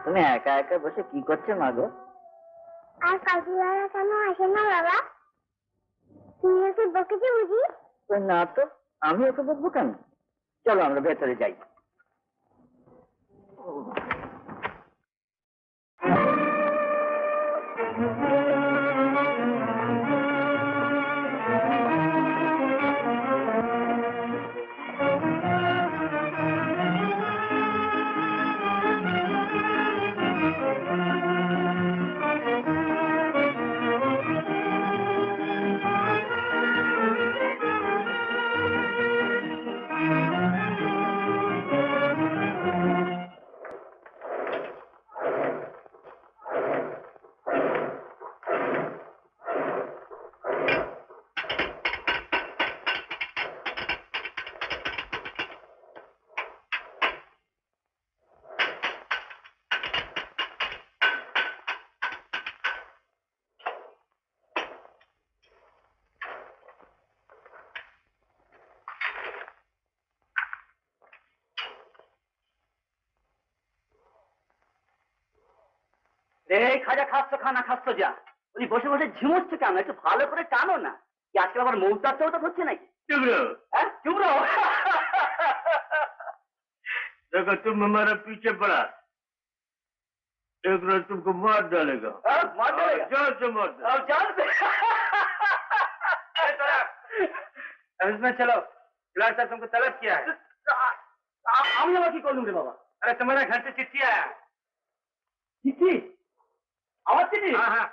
তুমি একা একা বসে কি করছো মা গো? আর কাকিমারা কেন আসে না বাবা? তুমি ওকে বকেছো বুঝি? না তো, আমি ওকে বলবো কেন? চলো আমরা ভেতরে যাই। খাজা খাচ্ছ খানা খাচ্ছ যা, ওই বসে বসে ঝিমুচ্ছে কেন? একটু ভালো করে টানো না, কি আজকে আবার মৌতার চৌতা হচ্ছে নাকি? चुप रहो। হ্যাঁ চুপ রहो। देखो तुम हमारा पीछे पड़ा, एक रोज तुमको मार डालेगा। मार डालेगा? जान से मार दे। जान से? इसमें चलो, खिलाड़ी साहब तुमको तलब किया है। আমি আবার কি করলুম রে বাবা? अरे तुम्हारे घर से चिट्ठी आया। চিঠি? আমার চিঠি? हाँ हाँ।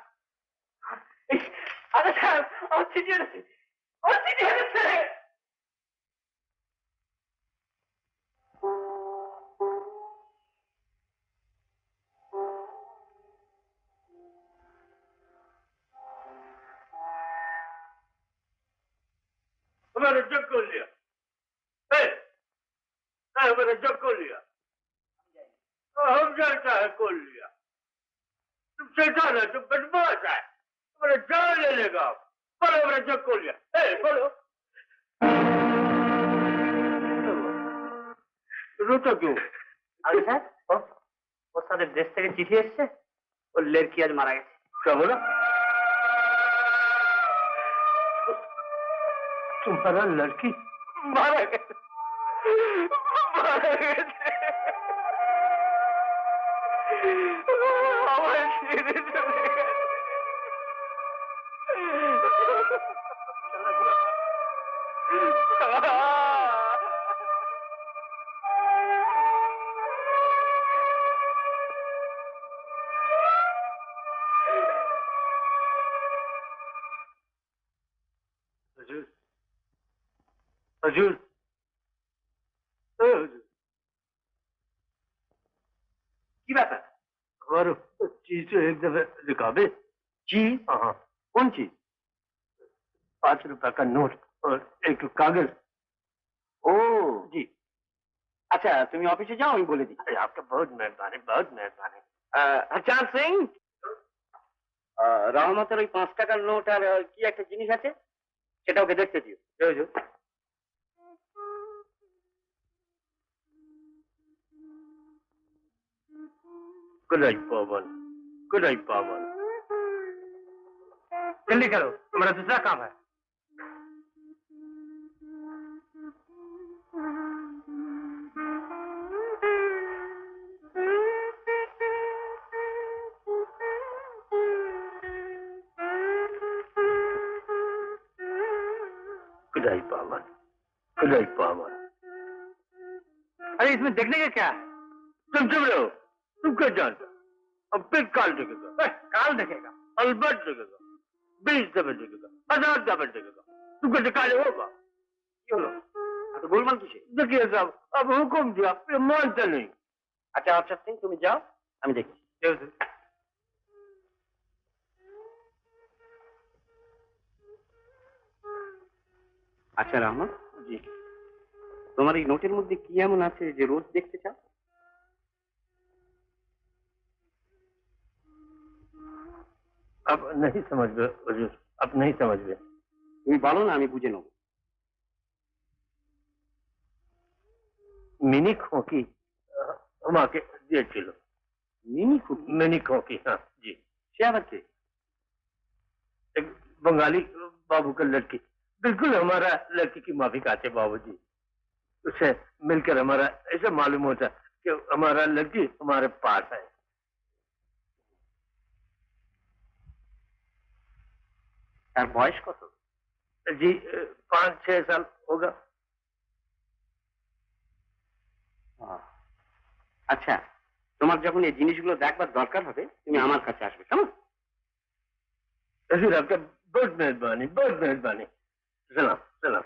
আরে স্যার, আমার চিঠি এনেছে, আমার চিঠি এনেছে। हमारा जग खोल लिया। हमारा जग खोल लिया। हम जानता है खोल लिया। तुम शैतान है, तुम बदमाश है, तुम्हारा जान ले लेगा। बोलो हमारा जग खोल लिया। बोलो। रोता क्यों? আরে স্যার, ওর সাথে দেশ থেকে চিঠি এসছে, ওর লেরকি আজ মারা গেছে। क्या बोला? तुम्हारा लड़की মারা গেছে, মারা গেছে। আমার ছেড়ে চলে গেছে। हजूर, हजूर, हजूर, কি ব্যাপার? हमारो चीज तो एक दफे दिखावे। चीज? हाँ। कौन चीज? 5 रुपए का नोट और एक कागज। ও जी। আচ্ছা, তুমি অফিসে যাও, আমি বলে দিই। अरे आपका बहुत मेहरबानी, बहुत मेहरबानी। হরচাঁদ সিং, রহমতের ওই 5 টাকার নোট আর কি একটা জিনিস আছে, সেটা ওকে দেখতে দিও। कुलाई पावन, कुलाई पावन। जल्दी करो, हमारा दूसरा काम है। कुलाई पावन, कुलाई पावन। अरे इसमें देखने का क्या है? तुम चुप रहो, तुम क्या जानते? अब फिर काल देखेगा। काल देखेगा? अलबत देखेगा, 20 दफे देखेगा, 1000 दफे देखेगा। तुमको दिखाने होगा। কি হলো? এত গোলমাল কিসে? देखिए साहब, अब हुक्म दिया, ये मानते नहीं। আচ্ছা হরচাঁদ সিং, তুমি যাও, আমি দেখছি। আচ্ছা রহমান জি, তোমার এই নোটের মধ্যে কি এমন আছে যে রোজ দেখতে চাও? अब नहीं समझ गए हुजूर, अब नहीं समझ गए। তুমি বলো না, আমি বুঝে নেব। मिनी खोकी আমাকে দিয়েছিল। মিনি খুকি? मिनी खोकी, हाँ जी। সে আবার কে? एक बंगाली बाबू का लड़की, बिल्कुल हमारा लड़की की माफी खाते बाबूजी। उसे मिलकर हमारा ऐसा मालूम होता कि हमारा लड़की हमारे पास है। তার বয়স কত? जी 5-6 साल होगा। আচ্ছা, তোমার যখন এই জিনিসগুলো দেখবার দরকার হবে তুমি আমার কাছে আসবে, কেমন? फिर आपका बहुत मेहरबानी, बहुत मेहरबानी। सलाम सलाम।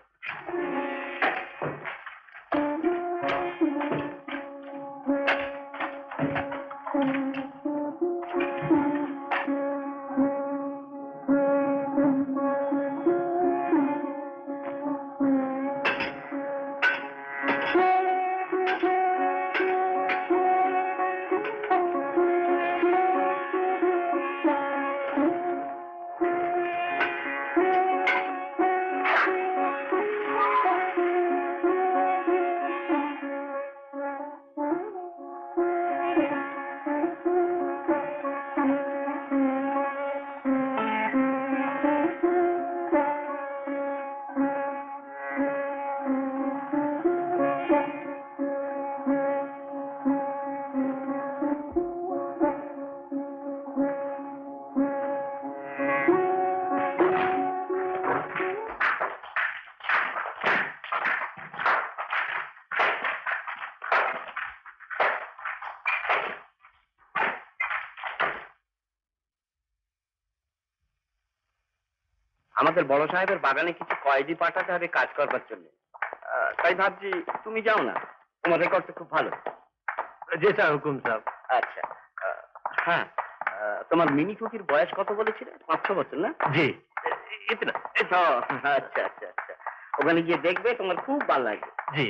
আমাদের বড় সাহেবের বাগানে কিছু কয়েদি পাঠাতে হবে কাজ করবার জন্য, তাই ভাবছি তুমি যাও না, তোমার রেকর্ডটা খুব ভালো। जैसा हुकुम साहब। আচ্ছা, হ্যাঁ, তোমার মিনি খুকির বয়স কত বলেছিলে? 5-6 বছর না? जी इतना। ও, আচ্ছা আচ্ছা আচ্ছা, ওখানে গিয়ে দেখবে তোমার খুব ভালো লাগবে। जी।